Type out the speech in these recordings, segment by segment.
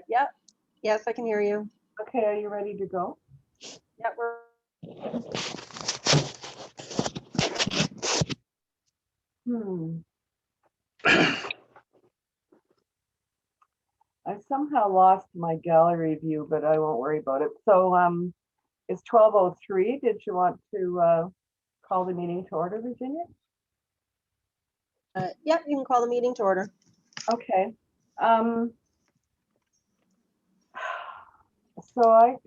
Yeah, yes, I can hear you. Okay, are you ready to go? Yeah, we're. I somehow lost my gallery view, but I won't worry about it. So it's 12:03. Did you want to call the meeting to order, Virginia? Yeah, you can call the meeting to order. Okay. So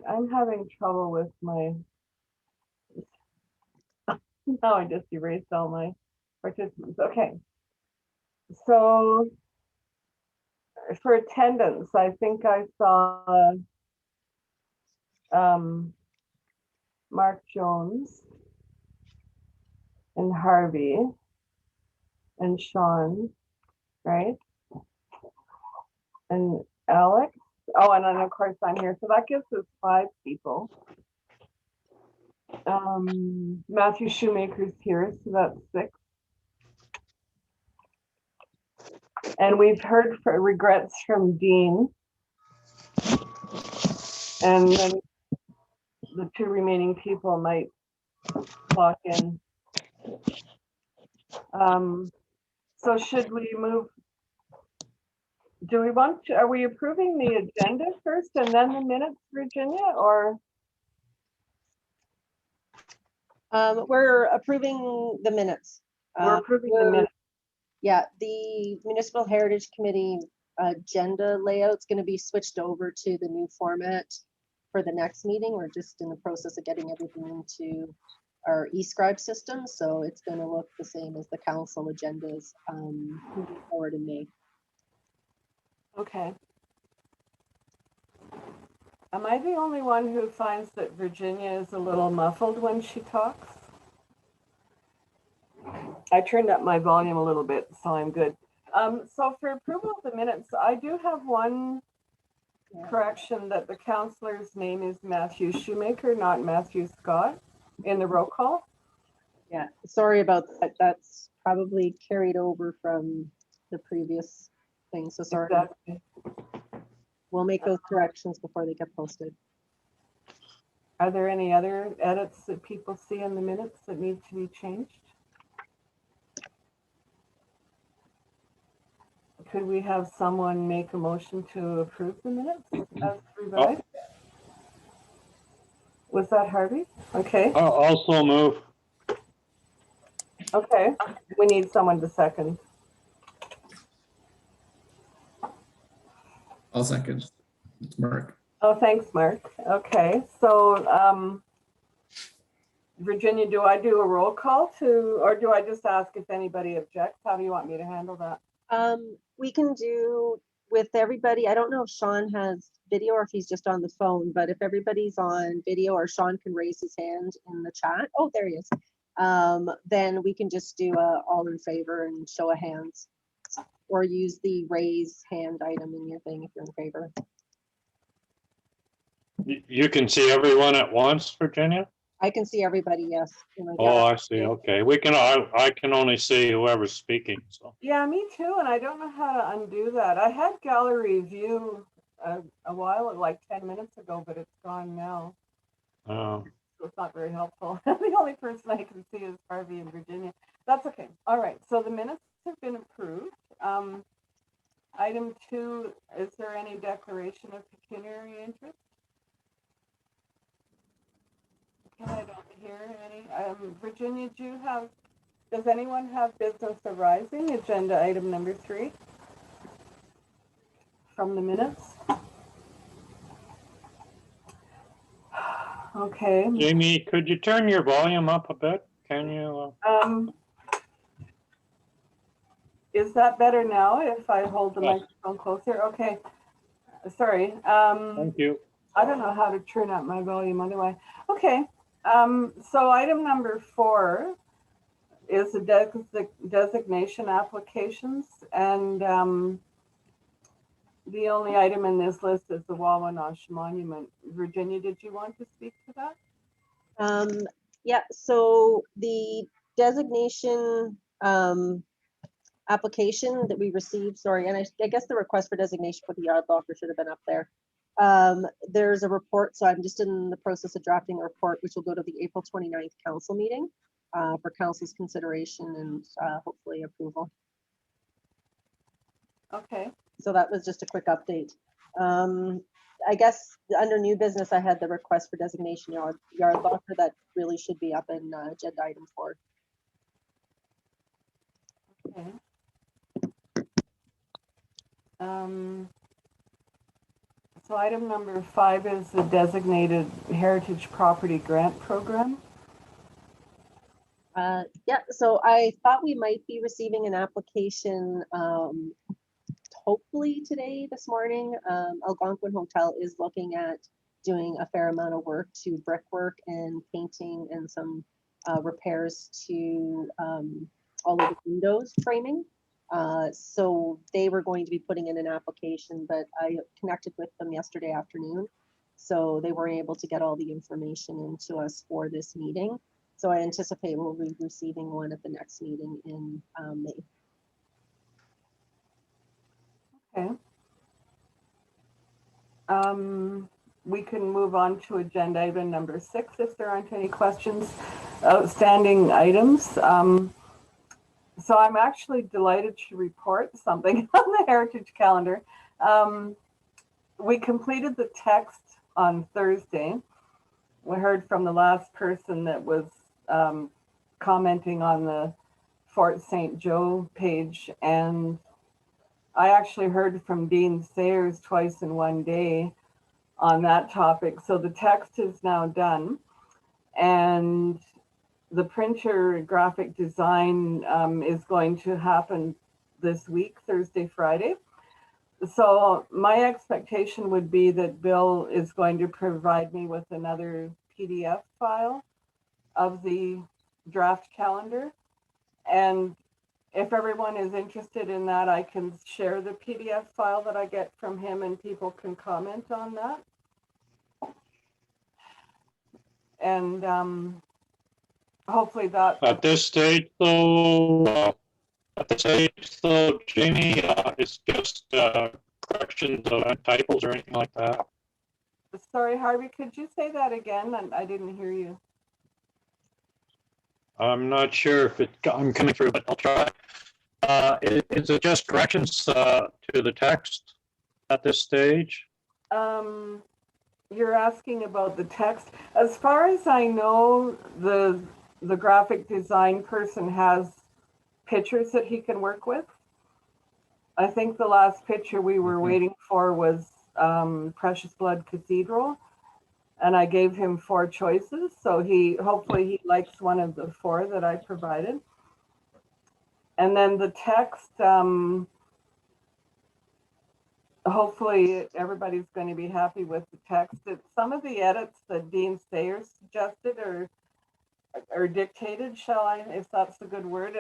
I'm having trouble with my, now I just erased all my participants. Okay. So for attendance, I think I saw Mark Jones and Harvey and Sean, right? And Alex. Oh, and then of course I'm here. So that gives us 5 people. Matthew Shoemaker's here, so that's 6. And we've heard regrets from Dean. And then the 2 remaining people might clock in. So should we move? Do we want to, are we approving the agenda first and then the minutes, Virginia, or? We're approving the minutes. We're approving the minutes. Yeah, the Municipal Heritage Committee agenda layout's going to be switched over to the new format for the next meeting. We're just in the process of getting everything into our eScribe system, so it's going to look the same as the council agendas moving forward in May. Okay. Am I the only one who finds that Virginia is a little muffled when she talks? I turned up my volume a little bit, so I'm good. So for approval of the minutes, I do have one correction, that the councillor's name is Matthew Shoemaker, not Matthew Scott, in the roll call. Yeah, sorry about that. That's probably carried over from the previous thing, so sorry. Exactly. We'll make those corrections before they get posted. Are there any other edits that people see in the minutes that need to be changed? Could we have someone make a motion to approve the minutes as revised? Was that Harvey? Okay. I'll also move. Okay. We need someone to second. I'll second. It's Mark. Oh, thanks, Mark. Okay. So, Virginia, do I do a roll call or do I just ask if anybody objects? How do you want me to handle that? We can do with everybody. I don't know if Sean has video or if he's just on the phone, but if everybody's on video or Sean can raise his hand in the chat. Oh, there he is. Then we can just do a all in favor and show of hands, or use the raise hand item in your thing if you're in favor. You can see everyone at once, Virginia? I can see everybody, yes. Oh, I see. Okay. I can only see whoever's speaking. So. Yeah, me too. And I don't know how to undo that. I had gallery view a while, like 10 minutes ago, but it's gone now. Oh. So it's not very helpful. The only person I can see is Harvey and Virginia. That's okay. All right. So the minutes have been approved. Item 2, is there any declaration of pecuniary interest? Okay, I don't hear any. Virginia, does anyone have business arising? Agenda item number 3 from the minutes. Okay. Jamie, could you turn your volume up a bit? Can you? Is that better now if I hold the microphone closer? Okay. Sorry. Thank you. I don't know how to turn up my volume otherwise. Okay. So item number 4 is the designation applications, and the only item in this list is the Wawanosh Monument. Virginia, did you want to speak to that? Yeah, so the designation application that we received, sorry, and I guess the request for designation for the yard locker should have been up there. There's a report, so I'm just in the process of drafting a report, which will go to the April 29th council meeting for council's consideration and hopefully approval. Okay. So that was just a quick update. I guess under new business, I had the request for designation yard locker that really should be up in agenda item 4. Okay. So item number 5 is the designated heritage property grant program. Yeah, so I thought we might be receiving an application hopefully today, this morning. Algonquin Hotel is looking at doing a fair amount of work to brickwork and painting and some repairs to all of the windows framing. So they were going to be putting in an application, but I connected with them yesterday afternoon. So they were able to get all the information into us for this meeting. So I anticipate we'll be receiving one at the next meeting in May. Okay. We can move on to agenda item number 6 if there aren't any questions. Outstanding items. So I'm actually delighted to report something on the heritage calendar. We completed the text on Thursday. We heard from the last person that was commenting on the Fort St. Joe page, and I actually heard from Dean Sayers twice in one day on that topic. So the text is now done, and the printer graphic design is going to happen this week, Thursday, Friday. So my expectation would be that Bill is going to provide me with another PDF file of the draft calendar. And if everyone is interested in that, I can share the PDF file that I get from him and people can comment on that. And hopefully that. At this stage, though, Jamie, it's just corrections of typos or anything like that. Sorry, Harvey, could you say that again? I didn't hear you. I'm not sure if I'm coming through, but I'll try. Is it just corrections to the text at this stage? You're asking about the text. As far as I know, the graphic design person has pictures that he can work with. I think the last picture we were waiting for was Precious Blood Cathedral, and I gave him 4 choices. So hopefully he likes one of the 4 that I provided. And then the text, hopefully everybody's going to be happy with the text. Some of the edits that Dean Sayers suggested or dictated, shall I, if that's a good word,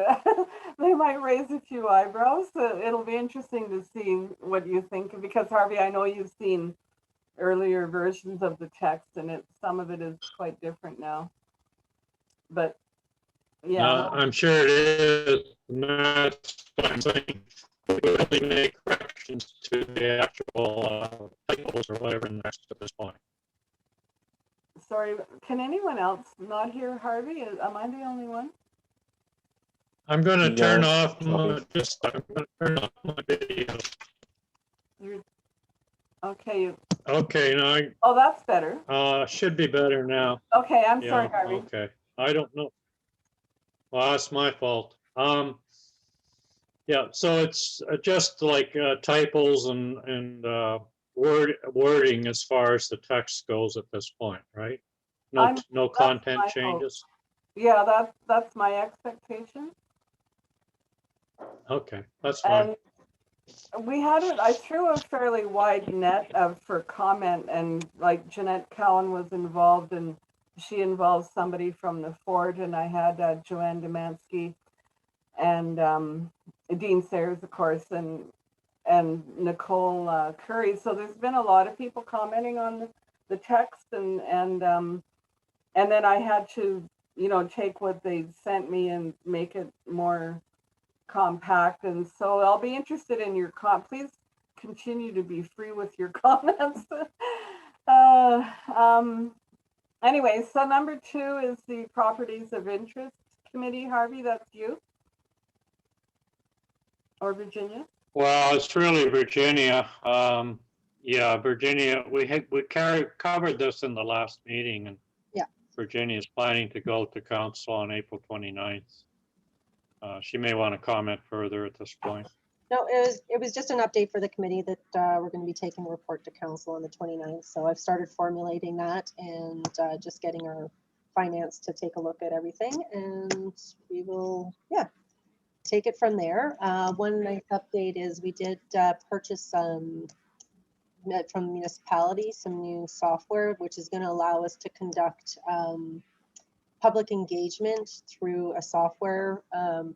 they might raise a few eyebrows. So it'll be interesting to see what you think, because Harvey, I know you've seen earlier versions of the text, and some of it is quite different now. But yeah, I'm sure it is. And that's what I'm saying. We really make corrections to the actual typos or whatever next at this point. sorry, can anyone else not hear Harvey? Am I the only one? I'm going to turn Yes, off my video. Okay. Okay, now Oh, that's better. should be better now. Okay, I'm sorry, Yeah, Harvey. okay. I don't know. Well, that's my fault. Yeah, so it's just like typos and wording as far as the text goes at this point, right? No content changes. Yeah, that's my expectation. Okay, that's fine. And I threw a fairly wide net for comment, and like Jeanette Cowan was involved, and she involved somebody from the Fort, and I had Joanne Demansky and Dean Sayers, of course, and Nicole Curry. So there's been a lot of people commenting on the text, and then I had to, take what they sent me and make it more compact. And so I'll be interested in your please continue to be free with your comments. Anyway, so number 2 is the Properties of Interest Committee. Harvey, that's you? Or Virginia? Well, it's really Virginia. Yeah, Virginia, we covered this in the last meeting, and Yeah. Virginia is planning to go to council on April 29th. She may want to comment further at this point. No, it was just an update for the committee that we're going to be taking a report to council on the 29th. So I've started formulating that and just getting our finance to take a look at everything, and we will, yeah, take it from there. One nice update is we did purchase some from the municipality, some new software, which is going to allow us to conduct public engagement through a software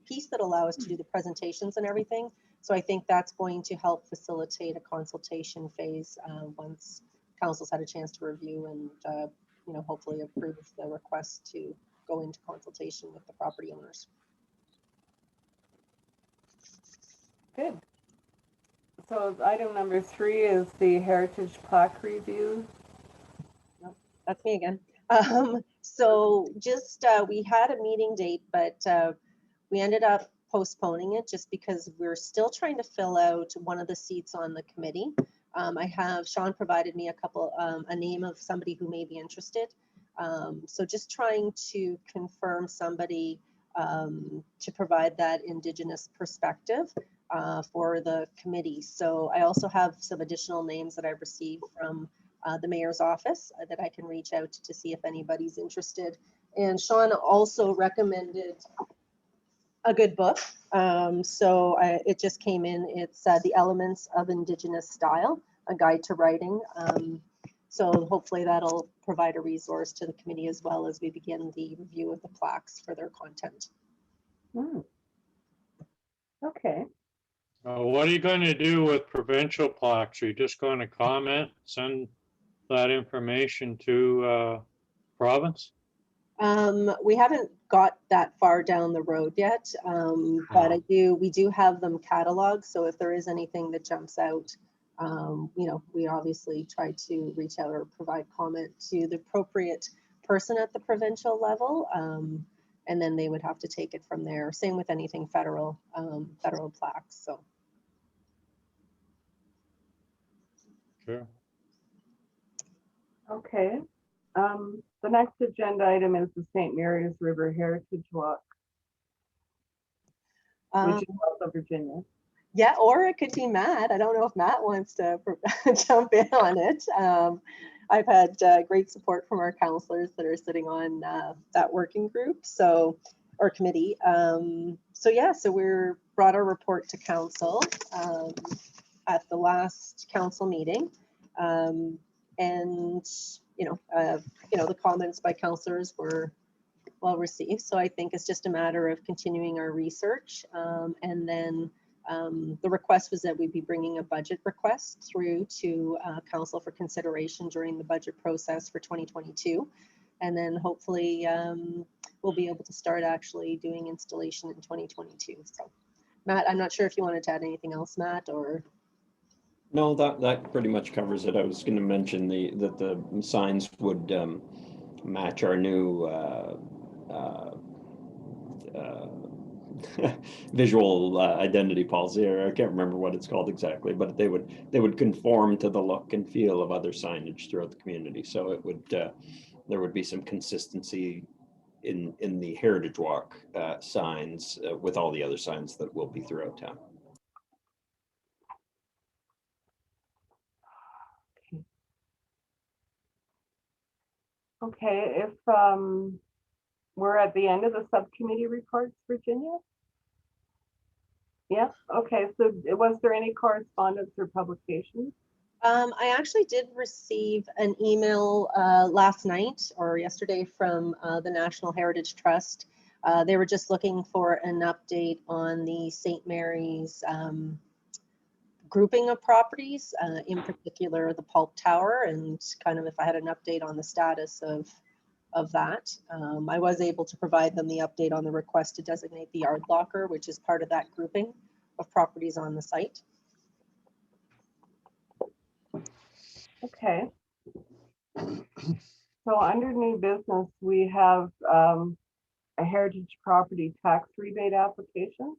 piece that allow us to do the presentations and everything. So I think that's going to help facilitate a consultation phase once council's had a chance to review and hopefully approve the request to go into consultation with the property owners. Good. So item number 3 is the heritage plaque review. That's me again. So just we had a meeting date, but we ended up postponing it just because we're still trying to fill out one of the seats on the committee. Sean provided me a name of somebody who may be interested. So just trying to confirm somebody to provide that Indigenous perspective for the committee. So I also have some additional names that I've received from the mayor's office that I can reach out to see if anybody's interested. And Sean also recommended a good book. It just came in. It's The Elements of Indigenous Style, a guide to writing. So hopefully that'll provide a resource to the committee as well as we begin the review of the plaques for their content. Okay. What are you going to do with provincial plaques? Are you just going to comment, send that information to province? We haven't got that far down the road yet, but we do have them cataloged. So if there is anything that jumps out, we obviously try to reach out or provide comment to the appropriate person at the provincial level. And then they would have to take it from there. Same with anything federal plaques. So. Sure. Okay. The next agenda item is the St. Mary's River Heritage Walk, which is also Virginia. Yeah, or it could be Matt. I don't know if Matt wants to jump in on it. I've had great support from our counselors that are sitting on that working group, or committee. So we're brought our report to council at the last council meeting, and the comments by counselors were well received. So I think it's just a matter of continuing our research, and then the request was that we'd be bringing a budget request through to council for consideration during the budget process for 2022. And then hopefully we'll be able to start actually doing installation in 2022. So Matt, I'm not sure if you wanted to add anything else, Matt, or? No, that pretty much covers it. I was going to mention that the signs would match our new visual identity policy, or I can't remember what it's called exactly, but they would conform to the look and feel of other signage throughout the community. So it would there would be some consistency in the Heritage Walk signs with all the other signs that will be throughout town. Okay, if we're at the end of the subcommittee reports, Virginia? Yeah, okay, so was there any correspondence or publications? I actually did receive an email last night or yesterday from the National Heritage Trust. They were just looking for an update on the St. Mary's grouping of properties, in particular the Pulp Tower, and kind of if I had an update on the status of of that. I was able to provide them the update on the request to designate the yard locker, which is part of that grouping of properties on the site. Okay. So under new business, we have a heritage property tax rebate application.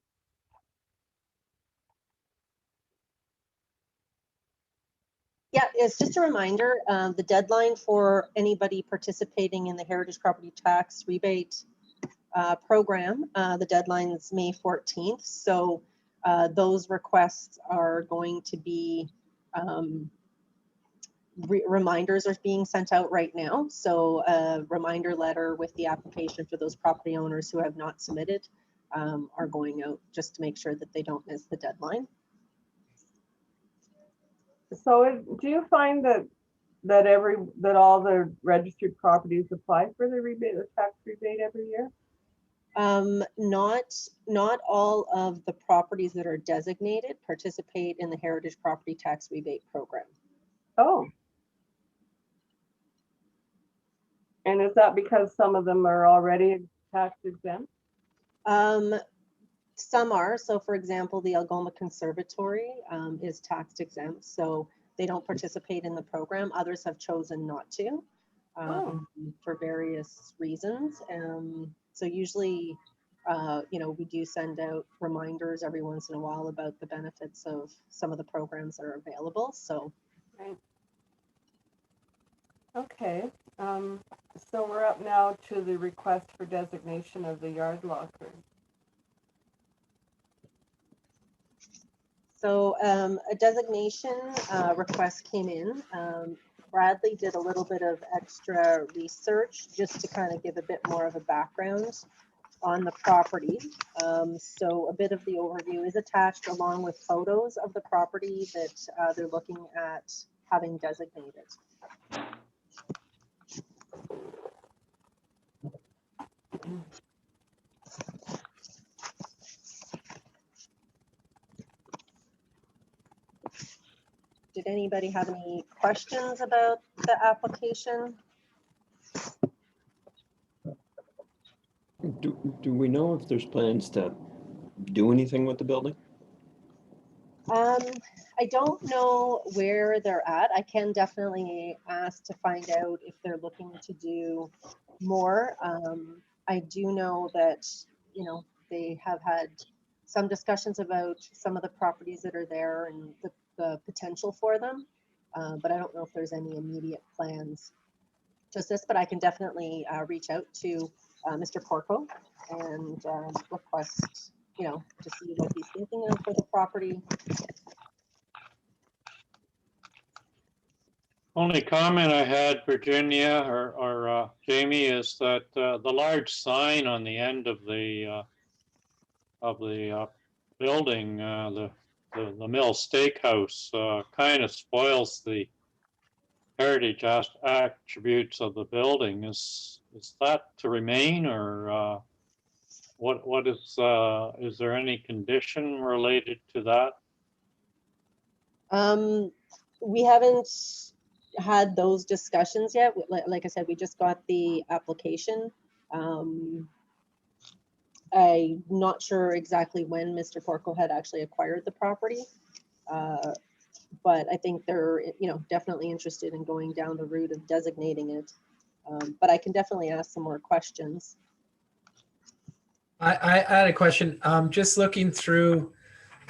Yeah, it's just a reminder, the deadline for anybody participating in the heritage property tax rebate program, the deadline is May 14th. So those requests are going to be, reminders are being sent out right now. So a reminder letter with the application for those property owners who have not submitted are going out just to make sure that they don't miss the deadline. So do you find that all the registered properties apply for the rebate, the tax rebate every year? Not all of the properties that are designated participate in the heritage property tax rebate program. Oh. And is that because some of them are already tax exempt? Some are. So for example, the Algoma Conservatory is tax exempt, so they don't participate in the program. Others have chosen not to for various reasons. So usually, we do send out reminders every once in a while about the benefits of some of the programs that are available. So. Right. Okay. So we're up now to the request for designation of the yard locker. So a designation request came in. Bradley did a little bit of extra research just to kind of give a bit more of a background on the property. So a bit of the overview is attached along with photos of the property that they're looking at having designated. Did anybody have any questions about the application? Do we know if there's plans to do anything with the building? I don't know where they're at. I can definitely ask to find out if they're looking to do more. I do know that, they have had some discussions about some of the properties that are there and the potential for them. But I don't know if there's any immediate plans just this, but I can definitely reach out to Mr. Porco and request, to see what he's thinking of for the property. Only comment I had, Virginia or Jamie, is that the large sign on the end of the building, the Mill Steakhouse, kind of spoils the heritage attributes of the building. Is that to remain, or what is there any condition related to that? We haven't had those discussions yet. Like I said, we just got the application. I'm not sure exactly when Mr. Porco had actually acquired the property. But I think they're, definitely interested in going down the route of designating it. But I can definitely ask some more questions. I had a question. Just looking through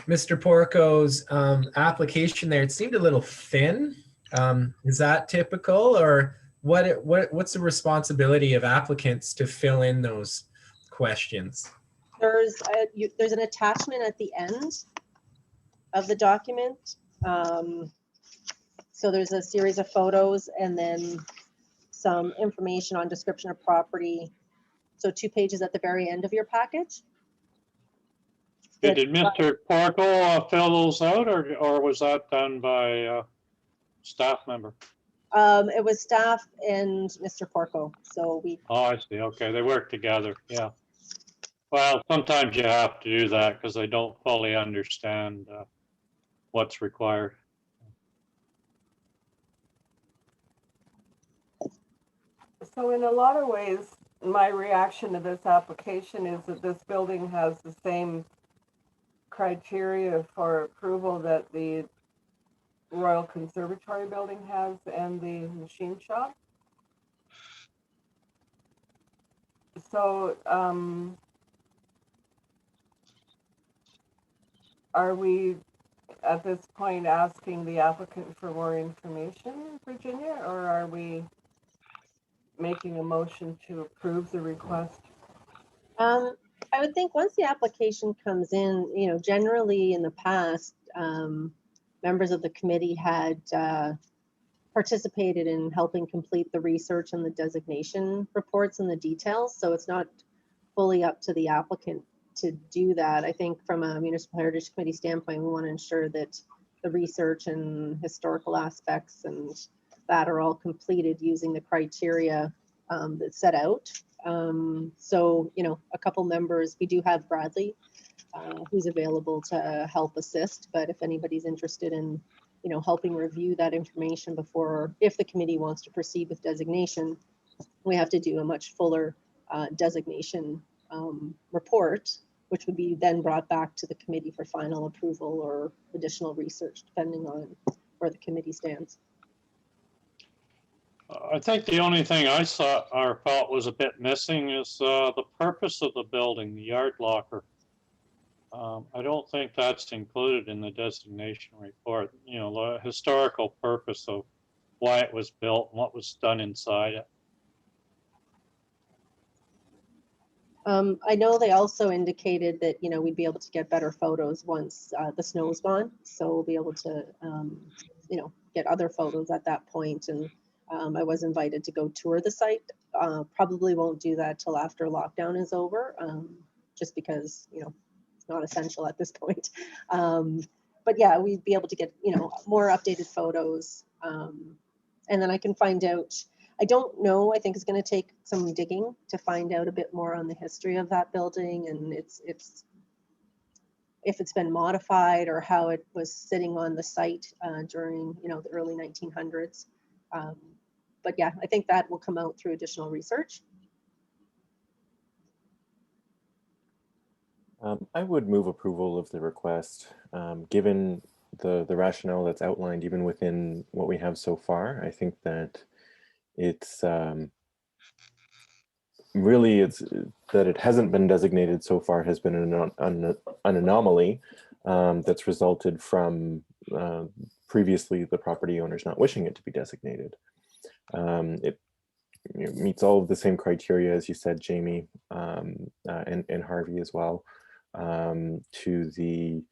Mr. Porco's application there, it seemed a little thin. Is that typical, or what's the responsibility of applicants to fill in those questions? There's an attachment at the end of the document. So there's a series of photos and then some information on description of property. So 2 pages at the very end of your package. Did Mr. Porco fill those out, or was that done by a staff member? It was staff and Mr. Porco. So we. Oh, I see. Okay, they work together. Yeah. Well, sometimes you have to do that because they don't fully understand what's required. So in a lot of ways, my reaction to this application is that this building has the same criteria for approval that the Royal Conservatory building has and the machine shop. So, are we at this point asking the applicant for more information, Virginia, or are we making a motion to approve the request? I would think once the application comes in, you know, generally in the past, members of the committee had participated in helping complete the research and the designation reports and the details. So it's not fully up to the applicant to do that. I think from a Municipal Heritage Committee standpoint, we want to ensure that the research and historical aspects and that are all completed using the criteria that's set out. So, you know, a couple members, we do have Bradley, who's available to help assist, but if anybody's interested in, you know, helping review that information before, if the committee wants to proceed with designation, we have to do a much fuller designation report, which would be then brought back to the committee for final approval or additional research, depending on where the committee stands. I think the only thing I saw or felt was a bit missing is the purpose of the building, the yard locker. I don't think that's included in the designation report. You know, the historical purpose of why it was built and what was done inside it. I know they also indicated that, you know, we'd be able to get better photos once the snow is gone. So we'll be able to, you know, get other photos at that point. And I was invited to go tour the site. Probably won't do that till after lockdown is over, just because, you know, it's not essential at this point. But yeah, we'd be able to get, you know, more updated photos. And then I can find out, I don't know, I think it's going to take some digging to find out a bit more on the history of that building and if it's been modified or how it was sitting on the site during, you know, the early 1900s. But yeah, I think that will come out through additional research. I would move approval of the request, given the rationale that's outlined even within what we have so far. I think that it's really that it hasn't been designated so far has been an anomaly that's resulted from previously the property owners not wishing it to be designated. It meets all of the same criteria as you said, Jamie, and Harvey as well, to the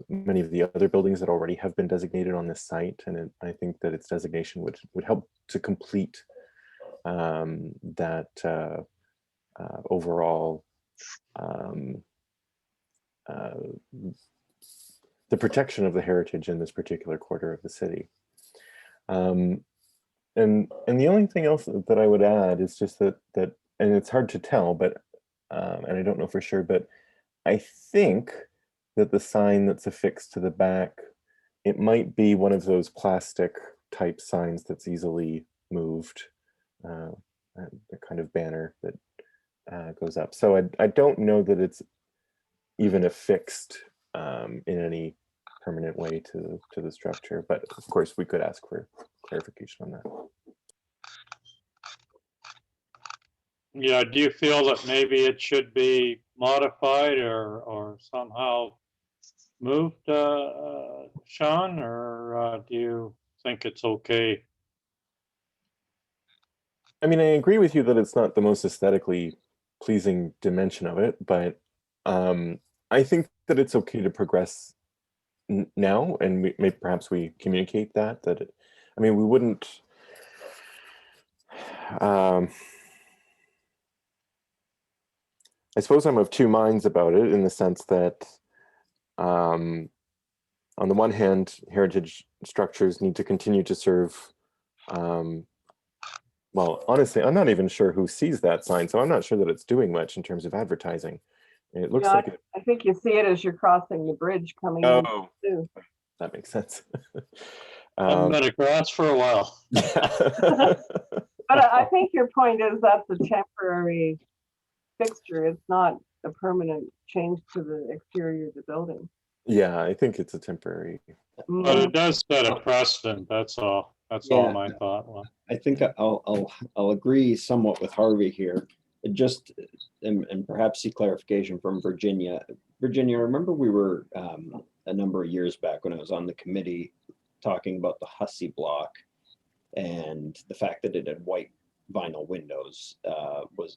many of the other buildings that already have been designated on this site, and I think that its designation would help to complete that overall the protection of the heritage in this particular quarter of the city. And the only thing else that I would add is just that and it's hard to tell, but and I don't know for sure, but I think that the sign that's affixed to the back, it might be one of those plastic type signs that's easily moved, the kind of banner that goes up. So I don't know that it's even affixed in any permanent way to the structure, but of course we could ask for clarification on that. Yeah, do you feel that maybe it should be modified or somehow moved, Sean, or do you think it's okay? I mean, I agree with you that it's not the most aesthetically pleasing dimension of it, but I think that it's okay to progress now, and perhaps we communicate that I mean, we wouldn't. I suppose I'm of two minds about it, in the sense that on the one hand, heritage structures need to continue to serve. Well, honestly, I'm not even sure who sees that sign, so I'm not sure that it's doing much in terms of advertising. It looks like it, I think you see it as you're crossing the bridge coming in too. That makes sense. I've been across for a while. But I think your point is that's a temporary fixture. It's not a permanent change to the exterior of the building. Yeah, I think it's a temporary. But it does set a precedent, that's all. That's all Yeah. my thought was. I think I'll agree somewhat with Harvey here. It just, and perhaps see clarification from Virginia. Virginia, I remember we were a number of years back when I was on the committee talking about the Hussey block and the fact that it had white vinyl windows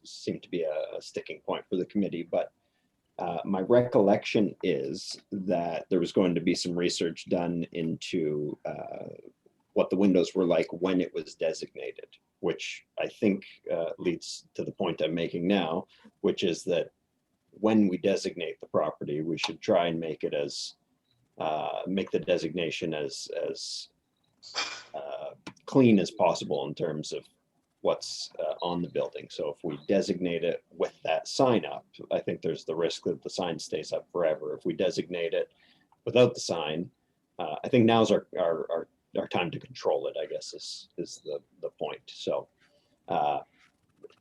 seemed to be a sticking point for the committee. But my recollection is that there was going to be some research done into what the windows were like when it was designated, which I think leads to the point I'm making now, which is that when we designate the property, we should try and make it as make the designation as clean as possible in terms of what's on the building. So if we designate it with that sign up, I think there's the risk that the sign stays up forever. If we designate it without the sign, I think now's our time to control it, I guess, is the point. So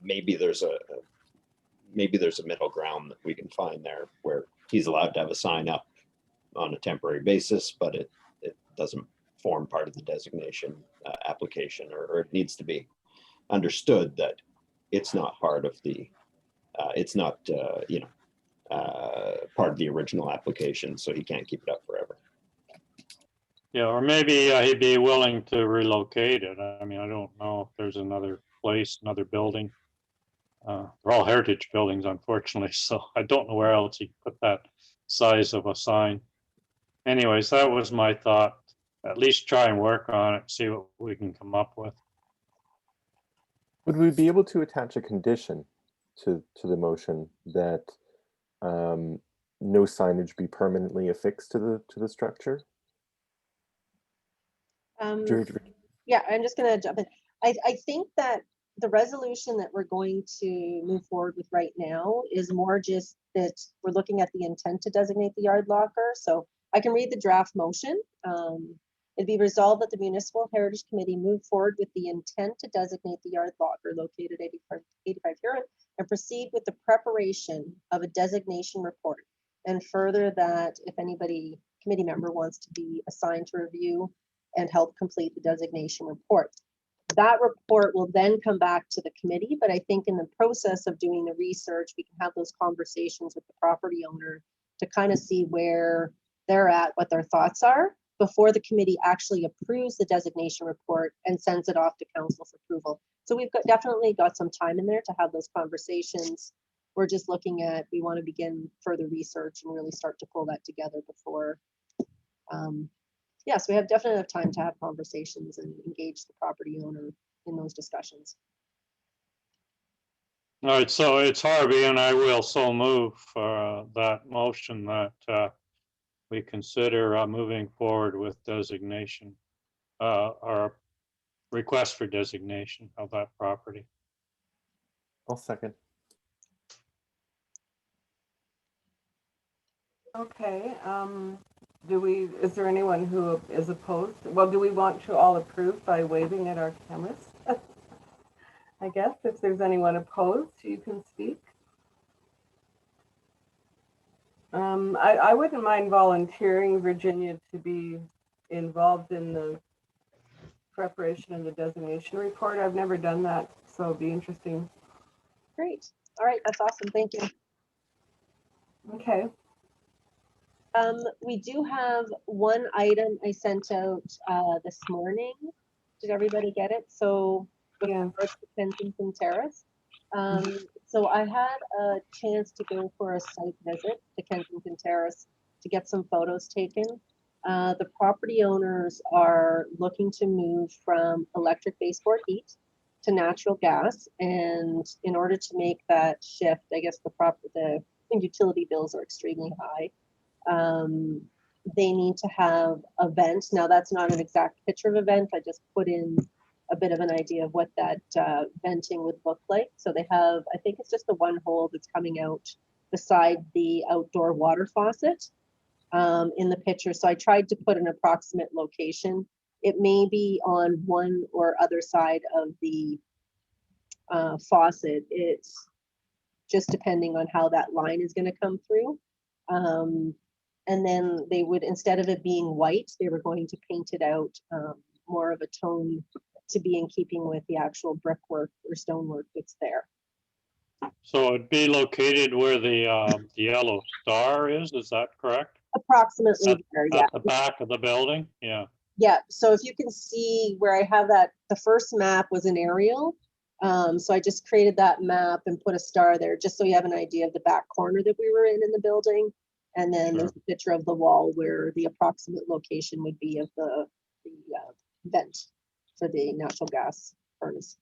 maybe there's a middle ground that we can find there where he's allowed to have a sign up on a temporary basis, but it doesn't form part of the designation application, or it needs to be understood that it's not part of the part of the original application, so he can't keep it up forever. Yeah, or maybe he'd be willing to relocate it. I mean, I don't know if there's another place, another building. They're all heritage buildings, unfortunately, so I don't know where else he could put that size of a sign. Anyways, that was my thought. At least try and work on it, see what we can come up with. Would we be able to attach a condition to the motion that no signage be permanently affixed to the structure? Yeah, I'm just gonna jump in. I think that the resolution that we're going to move forward with right now is more just that we're looking at the intent to designate the yard locker. So I can read the draft motion. It'd be resolved that the Municipal Heritage Committee move forward with the intent to designate the yard locker located 85 Huron and proceed with the preparation of a designation report. And further that if anybody, committee member, wants to be assigned to review and help complete the designation report. That report will then come back to the committee, but I think in the process of doing the research, we can have those conversations with the property owner to kind of see where they're at, what their thoughts are, before the committee actually approves the designation report and sends it off to council for approval. So we've definitely got some time in there to have those conversations. We're just looking at, we want to begin further research and really start to pull that together before. Yes, we have definitely enough time to have conversations and engage the property owner in those discussions. All right, so it's Harvey, and I will so move that motion that we consider moving forward with designation, or request for designation of that property. I'll second. Okay, is there anyone who is opposed? Well, do we want to all approve by waving at our cameras? I guess if there's anyone opposed, you can speak. I wouldn't mind volunteering, Virginia, to be involved in the preparation of the designation report. I've never done that, so it'd be interesting. Great. All right, that's awesome. Thank you. Okay. We do have one item I sent out this morning. Did everybody get it? So Yeah. Kensington Terrace. So I had a chance to go for a site visit to Kensington Terrace to get some photos taken. The property owners are looking to move from electric baseboard heat to natural gas, and in order to make that shift, I guess the utility bills are extremely high. They need to have a vent. Now that's not an exact picture of a vent. I just put in a bit of an idea of what that venting would look like. So they have, I think it's just the one hole that's coming out beside the outdoor water faucet in the picture. So I tried to put an approximate location. It may be on one or other side of the faucet. It's just depending on how that line is going to come through. And then they would, instead of it being white, they were going to paint it out more of a tone to be in keeping with the actual brickwork or stonework that's there. So it'd be located where the yellow star is that correct? Approximately there, yeah. At the back of the building, yeah. Yeah, so if you can see where I have that, the first map was an aerial. So I just created that map and put a star there, just so you have an idea of the back corner that we were in the building. And then there's a picture of the wall where the approximate location would be of the vent for the natural gas furnace.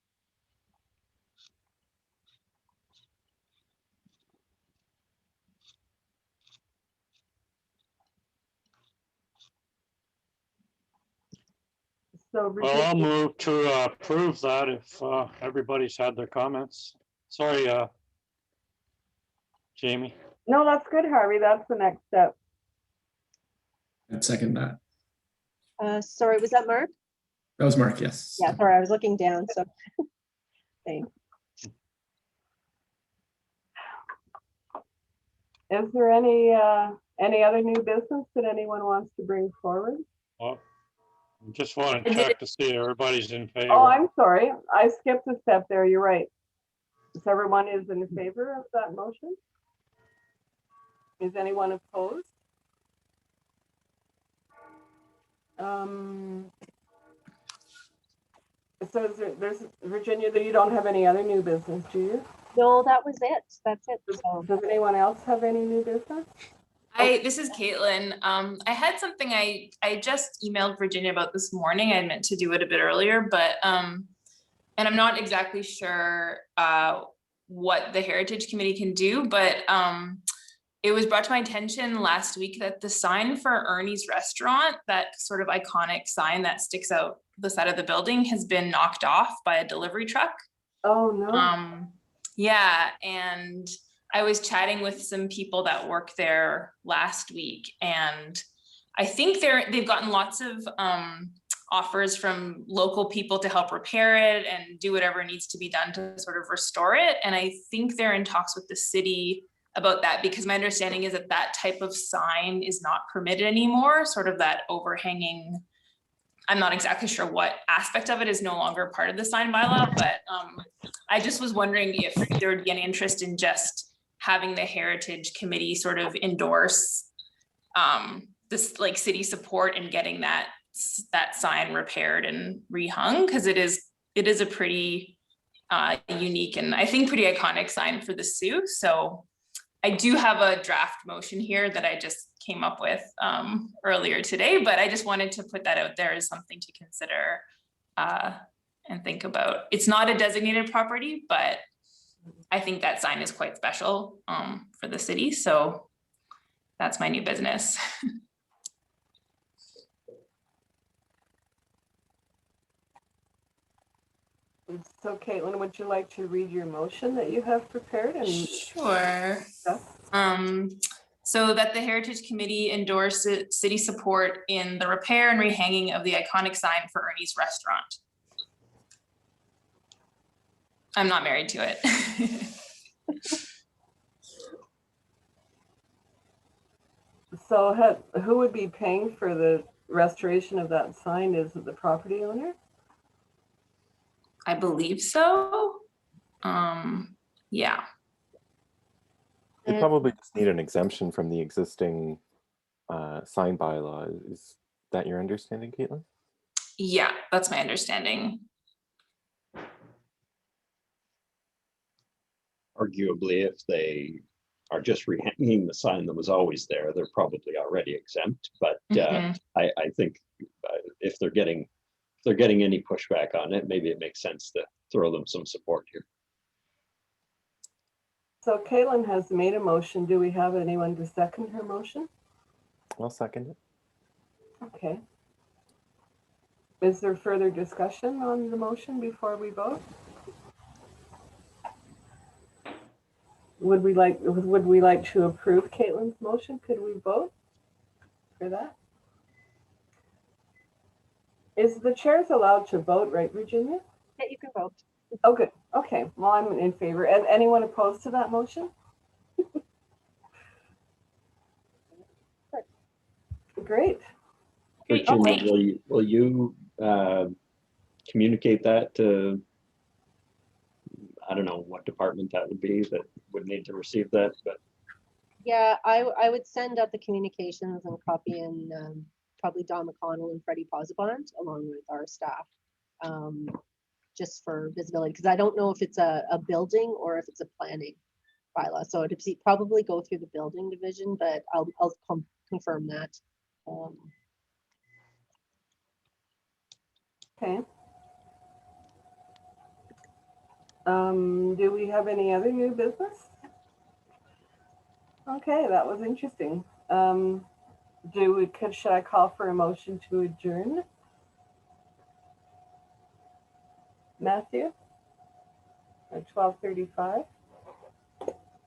So Well, I'll move to approve that if everybody's had their comments. Sorry, Jamie. no, that's good, Harvey. That's the next step. I'd second that. Sorry, was that Mark? That was Mark, yes. Yeah, sorry, I was looking down, so. Thanks. Is there any other new business that anyone wants to bring forward? Well, I just want to check to see everybody's in favor. Oh, I'm sorry. I skipped a step there. You're right. So everyone is in favor of that motion? Is anyone opposed? So there's Virginia, that you don't have any other new business, do you? No, that was it. That's it. So. Does anyone else have any new business? This is Caitlin. I had something I just emailed Virginia about this morning. I meant to do it a bit earlier, but and I'm not exactly sure what the Heritage Committee can do, but it was brought to my attention last week that the sign for Ernie's Restaurant, that sort of iconic sign that sticks out the side of the building, has been knocked off by a delivery truck. Oh no. Yeah, and I was chatting with some people that work there last week, and I think they've gotten lots of offers from local people to help repair it and do whatever needs to be done to sort of restore it. And I think they're in talks with the city about that, because my understanding is that that type of sign is not permitted anymore, sort of that overhanging. I'm not exactly sure what aspect of it is no longer part of the sign bylaw, but I just was wondering if there would be any interest in just having the Heritage Committee sort of endorse this like city support in getting that sign repaired and rehung, because it is a pretty unique and I think pretty iconic sign for the Sioux. So I do have a draft motion here that I just came up with earlier today, but I just wanted to put that out there as something to consider and think about. It's not a designated property, but I think that sign is quite special for the city. So that's my new business. So Caitlin, would you like to read your motion that you have prepared? And sure. So that the Heritage Committee endorse city support in the repair and rehanging of the iconic sign for Ernie's Restaurant. I'm not married to it. So who would be paying for the restoration of that sign? Is it the property owner? I believe so. Yeah. You probably just need an exemption from the existing sign bylaw. Is that your understanding, Caitlin? Yeah, that's my understanding. Arguably, if they are just rehanging the sign that was always there, they're probably already exempt. But I think if they're getting any pushback on it, maybe it makes sense to throw them some support here. So Caitlin has made a motion. Do we have anyone to second her motion? I'll second it. Okay. Is there further discussion on the motion before we vote? Would we like to approve Caitlin's motion? Could we vote for that? Is the chairs allowed to vote, right, Virginia? Yeah, you can vote. Oh, good. Okay, well, I'm in favor. And anyone opposed to that motion? Great. Great, Virginia, thank you. will you communicate that to, I don't know what department that would be that would need to receive that, but Yeah, I would send out the communications and copy in probably Don McConnell and Freddie Posabont along with our staff. Just for visibility, because I don't know if it's a building or if it's a planning bylaw. So it'd probably go through the building division, but I'll confirm that. Okay. Do we have any other new business? Okay, that was interesting. Should I call for a motion to adjourn? Matthew? At 12:35?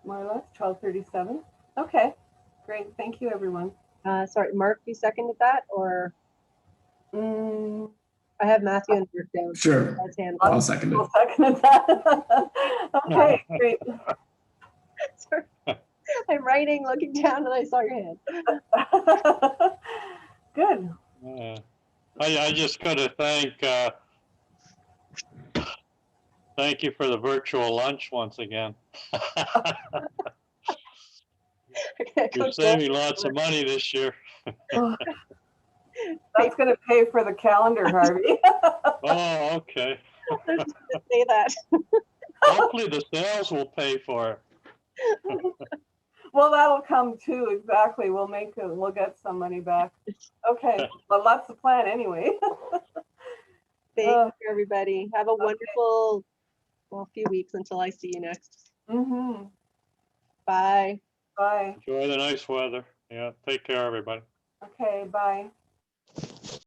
More or less, 12:37? Okay, great. Thank you, everyone. Sorry, Mark, you seconded that, or I have Matthew and Mark down. Sure. That's hand. I'll second it. I'll second that. Okay, great. Sorry. I'm writing, looking down, and I saw your hand. Good. I just gotta thank you for the virtual lunch once again. You're saving lots of money this year. That's going to pay for the calendar, Harvey. Oh, okay. I was just gonna say that. Hopefully the sales will pay for it. Well, that'll come too. Exactly. We'll get some money back. Okay. Well, that's the plan anyway. Thank you, everybody. Have a wonderful, well, few weeks until I see you next. Mm-hmm. Bye. Bye. Enjoy the nice weather. Yeah, take care, everybody. Okay, bye.